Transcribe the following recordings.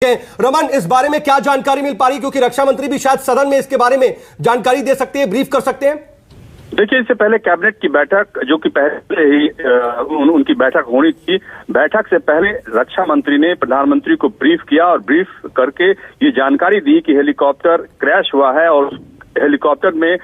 रमन, इस बारे में क्या जानकारी मिल पा रही, क्योंकि रक्षा मंत्री भी शायद सदन में इसके बारे में जानकारी दे सकते हैं, ब्रीफ कर सकते हैं। देखिए, इससे पहले कैबिनेट की बैठक जो कि पहले ही उनकी बैठक होनी थी, बैठक से पहले रक्षा मंत्री ने प्रधानमंत्री को ब्रीफ किया और ब्रीफ करके ये जानकारी दी कि हेलीकॉप्टर क्रैश हुआ है और हेलीकॉप्टर में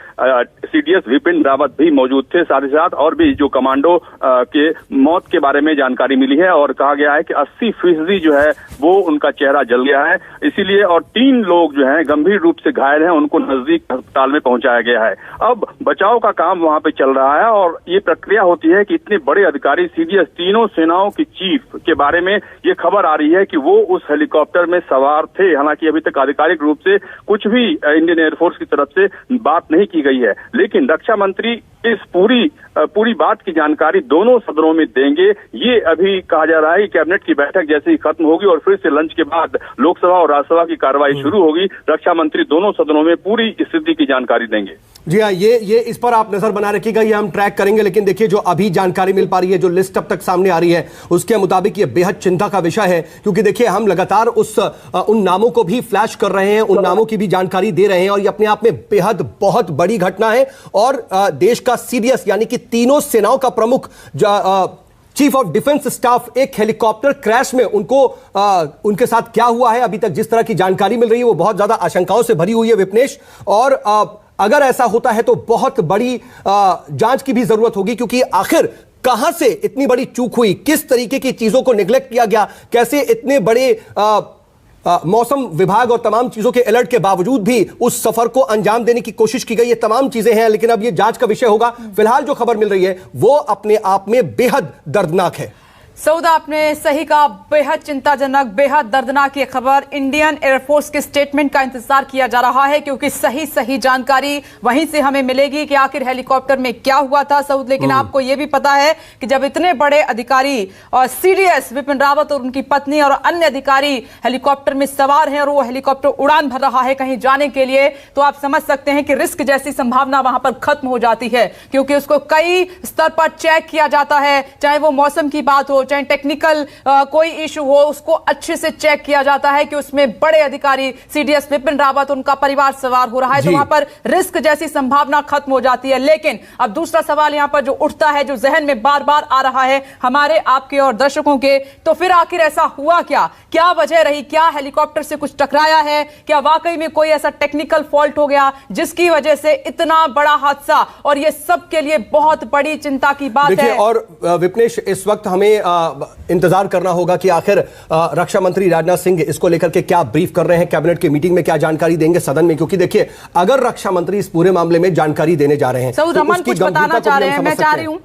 सीडीएस विपिन रावत भी मौजूद थे, साथ ही साथ और भी जो कमांडो के मौत के बारे में जानकारी मिली है और कहा गया है कि 80% जो है वो उनका चेहरा जल गया है, इसीलिए और 3 लोग जो हैं गंभीर रूप से घायल हैं, उनको नजदीक अस्पताल में पहुंचाया गया है। अब बचाव का काम वहां पे चल रहा है और ये प्रक्रिया होती है कि इतने बड़े अधिकारी सीडीएस तीनों सेनाओं की चीफ के बारे में ये खबर आ रही है कि वो उस हेलीकॉप्टर में सवार थे। हालांकि अभी तक आधिकारिक रूप से कुछ भी इंडियन एयरफोर्स की तरफ से बात नहीं की गई है, लेकिन रक्षा मंत्री इस पूरी बात की जानकारी दोनों सदनों में देंगे। ये अभी कहा जा रहा है कि कैबिनेट की बैठक जैसे ही खत्म होगी और फिर से लंच के बाद लोकसभा और राज्यसभा की कार्रवाई शुरू होगी, रक्षा मंत्री दोनों सदनों में पूरी स्थिति की जानकारी देंगे। जी हाँ, ये इस पर आप नजर बना रखिएगा, ये हम ट्रैक करेंगे। लेकिन देखिए, जो अभी जानकारी मिल पा रही है, जो लिस्ट अब तक सामने आ रही है, उसके मुताबिक ये बेहद चिंता का विषय है, क्योंकि देखिए हम लगातार उन नामों को भी फ्लैश कर रहे हैं, उन नामों की भी जानकारी दे रहे हैं और ये अपने आप में बेहद बहुत बड़ी घटना है। और देश का सीडीएस यानी कि तीनों सेनाओं का प्रमुख चीफ ऑफ डिफेंस स्टाफ एक हेलीकॉप्टर क्रैश में उनके साथ क्या हुआ है, अभी तक जिस तरह की जानकारी मिल रही है वो बहुत ज्यादा आशंकाओं से भरी हुई है विपनेश। और अगर ऐसा होता है तो बहुत बड़ी जांच की भी जरूरत होगी, क्योंकि आखिर कहां से इतनी बड़ी चूक हुई, किस तरीके की चीजों को निगलेक्ट किया गया, कैसे इतने बड़े मौसम विभाग और तमाम चीजों के अलर्ट के बावजूद भी उस सफर को अंजाम देने की कोशिश की गई, ये तमाम चीजें हैं। लेकिन अब ये जांच का विषय होगा। फिलहाल जो खबर मिल रही है वो अपने आप में बेहद दर्दनाक है। सऊद, आपने सही कहा, बेहद चिंताजनक, बेहद दर्दनाक ये खबर। इंडियन एयरफोर्स के स्टेटमेंट का इंतजार किया जा रहा है, क्योंकि सही जानकारी वहीं से हमें मिलेगी कि आखिर हेलीकॉप्टर में क्या हुआ था। सऊद, लेकिन आपको यह भी पता है कि जब इतने बड़े अधिकारी और सीडीएस विपिन रावत और उनकी पत्नी और अन्य अधिकारी हेलीकॉप्टर में सवार हैं और वो हेलीकॉप्टर उड़ान भर रहा है कहीं जाने के लिए, तो आप समझ सकते हैं कि रिस्क जैसी संभावना वहां पर खत्म हो जाती है, क्योंकि उसको कई स्तर पर चेक किया जाता है, चाहे वो मौसम की बात हो, चाहे टेक्निकल कोई इशू हो, उसको अच्छे से चेक किया जाता है कि उसमें बड़े अधिकारी सीडीएस विपिन रावत उनका परिवार सवार हो रहा है, तो वहां पर रिस्क जैसी संभावना खत्म हो जाती है। लेकिन अब दूसरा सवाल यहां पर जो उठता है, जो जहन में बार बार आ रहा है हमारे, आपके और दर्शकों के, तो फिर आखिर ऐसा हुआ क्या वजह रही? क्या हेलीकॉप्टर से कुछ टकराया है? क्या वाकई में कोई ऐसा टेक्निकल फॉल्ट हो गया जिसकी वजह से इतना बड़ा हादसा? और यह सबके लिए बहुत बड़ी चिंता की बात है। और विपनेश, इस वक्त हमें इंतजार करना होगा कि आखिर रक्षा मंत्री राजनाथ सिंह इसको लेकर के क्या ब्रीफ कर रहे हैं, कैबिनेट की मीटिंग में क्या जानकारी देंगे सदन में, क्योंकि देखिए अगर रक्षा मंत्री इस पूरे मामले में जानकारी देने जा रहे हैं तो रमन कुछ बताना चाह रहे हैं, मैं चाह रही हूं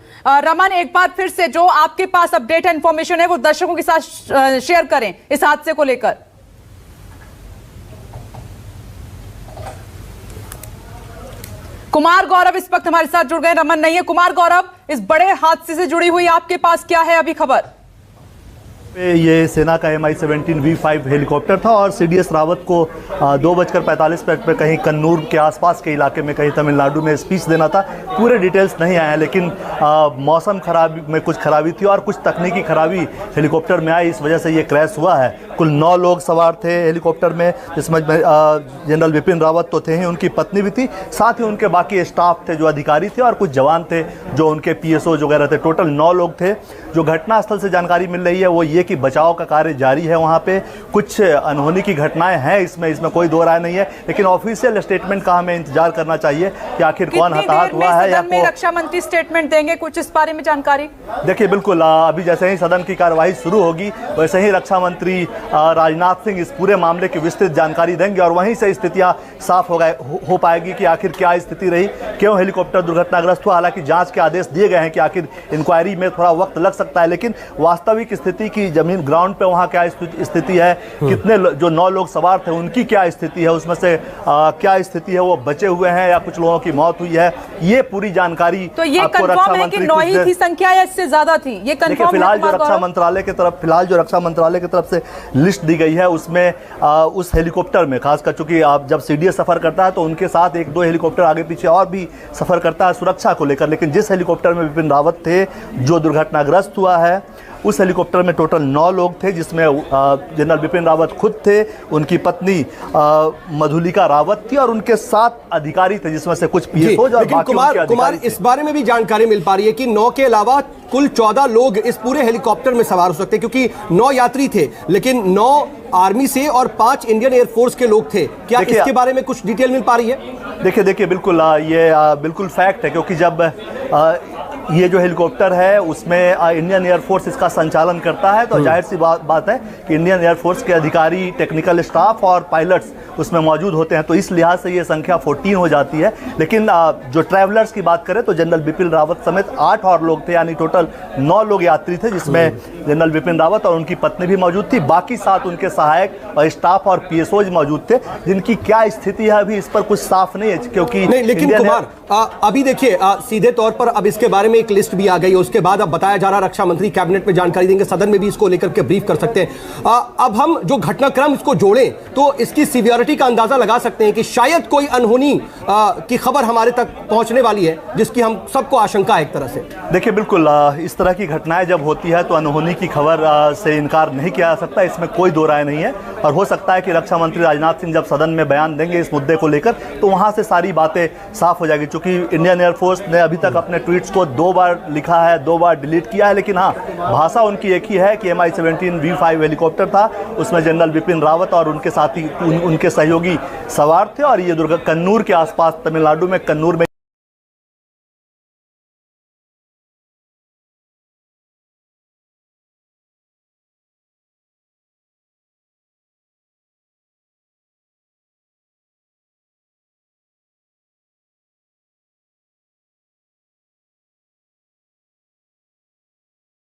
रमन एक बार फिर से जो आपके पास अपडेट है, इंफॉर्मेशन है, वो दर्शकों के साथ शेयर करें इस हादसे को लेकर। कुमार गौरव इस वक्त हमारे साथ जुड़ गए, रमन नहीं है। कुमार गौरव, इस बड़े हादसे से जुड़ी हुई आपके पास क्या है अभी खबर? ये सेना का MI-17 V5 हेलीकॉप्टर था और सीडीएस रावत को 2:45 पर कहीं कन्नूर के आसपास के इलाके में, कहीं तमिलनाडु में स्पीच देना था। पूरे डिटेल्स नहीं आए हैं, लेकिन मौसम खराबी में कुछ खराबी थी और कुछ तकनीकी खराबी हेलीकॉप्टर में आई, इस वजह से ये क्रैश हुआ है। कुल 9 लोग सवार थे हेलीकॉप्टर में, जिसमें जनरल विपिन रावत तो थे ही, उनकी पत्नी भी थी, साथ ही उनके बाकी स्टाफ थे जो अधिकारी थे और कुछ जवान थे जो उनके PSO वगैरह थे। टोटल 9 लोग थे। जो घटनास्थल से जानकारी मिल रही है वो ये कि बचाव का कार्य जारी है वहाँ पे। कुछ अनहोनी की घटनाएं हैं इसमें कोई दो राय नहीं है, लेकिन ऑफिशियल स्टेटमेंट का हमें इंतजार करना चाहिए कि आखिर कौन हताहत हुआ है। या रक्षा मंत्री स्टेटमेंट देंगे, कुछ इस बारे में जानकारी? देखिए, बिल्कुल अभी जैसे ही सदन की कार्यवाही शुरू होगी वैसे ही रक्षा मंत्री राजनाथ सिंह इस पूरे मामले की विस्तृत जानकारी देंगे और वहीं से स्थितियां साफ हो पाएगी कि आखिर क्या स्थिति रही, क्यों हेलीकॉप्टर दुर्घटनाग्रस्त हुआ। हालांकि जांच के आदेश दिए गए हैं कि आखिर इंक्वायरी में थोड़ा वक्त लग सकता है, लेकिन वास्तविक स्थिति की जमीन ग्राउंड पे वहाँ क्या स्थिति है, कितने जो 9 लोग सवार थे उनकी क्या स्थिति है, उसमें से क्या स्थिति है, वो बचे हुए हैं या कुछ लोगों की मौत हुई है, ये पूरी जानकारी तो ये कंफर्म है कि 9 ही थी संख्या या इससे ज्यादा थी? ये कंफर्म फिलहाल जो रक्षा मंत्रालय की तरफ से लिस्ट दी गई है उसमें उस हेलीकॉप्टर में खासकर, चूंकि आप जब सीडीएस सफर करता है तो उनके साथ 1-2 हेलीकॉप्टर आगे पीछे और भी सफर करता है सुरक्षा को लेकर, लेकिन जिस हेलीकॉप्टर में विपिन रावत थे जो दुर्घटनाग्रस्त हुआ है उस हेलीकॉप्टर में टोटल 9 लोग थे, जिसमें जनरल बिपिन रावत खुद थे, उनकी पत्नी मधुलिका रावत थी और उनके 7 अधिकारी थे, जिसमें से कुछ पीएसओ और बाकी कुमार इस बारे में भी जानकारी मिल पा रही है कि 9 के अलावा कुल 14 लोग इस पूरे हेलीकॉप्टर में सवार हो सकते हैं, क्योंकि 9 यात्री थे लेकिन 9 आर्मी से और 5 इंडियन एयरफोर्स के लोग थे। क्या इसके बारे में कुछ डिटेल मिल पा रही है? देखिए बिल्कुल ये बिल्कुल फैक्ट है, क्योंकि जब ये जो हेलीकॉप्टर है उसमें इंडियन एयरफोर्स इसका संचालन करता है, तो जाहिर सी बात है कि इंडियन एयरफोर्स के अधिकारी, टेक्निकल स्टाफ और पायलट्स उसमें मौजूद होते हैं, तो इस लिहाज से ये संख्या 14 हो जाती है। लेकिन जो ट्रैवलर्स की बात करें तो जनरल बिपिन रावत समेत 8 और लोग थे, यानी टोटल 9 लोग यात्री थे, जिसमें जनरल बिपिन रावत और उनकी पत्नी भी मौजूद थी। बाकी 7 उनके सहायक और स्टाफ और पीएसओज मौजूद थे, जिनकी क्या स्थिति है अभी इस पर कुछ साफ नहीं है, क्योंकि नहीं। लेकिन कुमार अभी देखिए सीधे तौर पर अब इसके बारे में एक लिस्ट भी आ गई, उसके बाद अब बताया जा रहा रक्षा मंत्री कैबिनेट में जानकारी देंगे, सदन में भी इसको लेकर के ब्रीफ कर सकते हैं। अब हम जो घटनाक्रम इसको जोड़ें तो इसकी सीवियरिटी का अंदाजा लगा सकते हैं कि शायद कोई अनहोनी की खबर हमारे तक पहुंचने वाली है, जिसकी हम सबको आशंका है एक तरह से। देखिए बिल्कुल इस तरह की घटनाएं जब होती है तो अनहोनी की खबर से इनकार नहीं किया जा सकता, इसमें कोई दो राय नहीं है। और हो सकता है कि रक्षा मंत्री राजनाथ सिंह जब सदन में बयान देंगे इस मुद्दे को लेकर तो वहां से सारी बातें साफ हो जाएगी। चूंकि इंडियन एयरफोर्स ने अभी तक अपने ट्वीट्स को 2 बार लिखा है, 2 बार डिलीट किया है, लेकिन हाँ, भाषा उनकी एक ही है कि MI-17 V5 हेलीकॉप्टर था, उसमें जनरल बिपिन रावत और उनके साथी, उनके सहयोगी सवार थे, और ये कन्नूर के आसपास, तमिलनाडु में कन्नूर में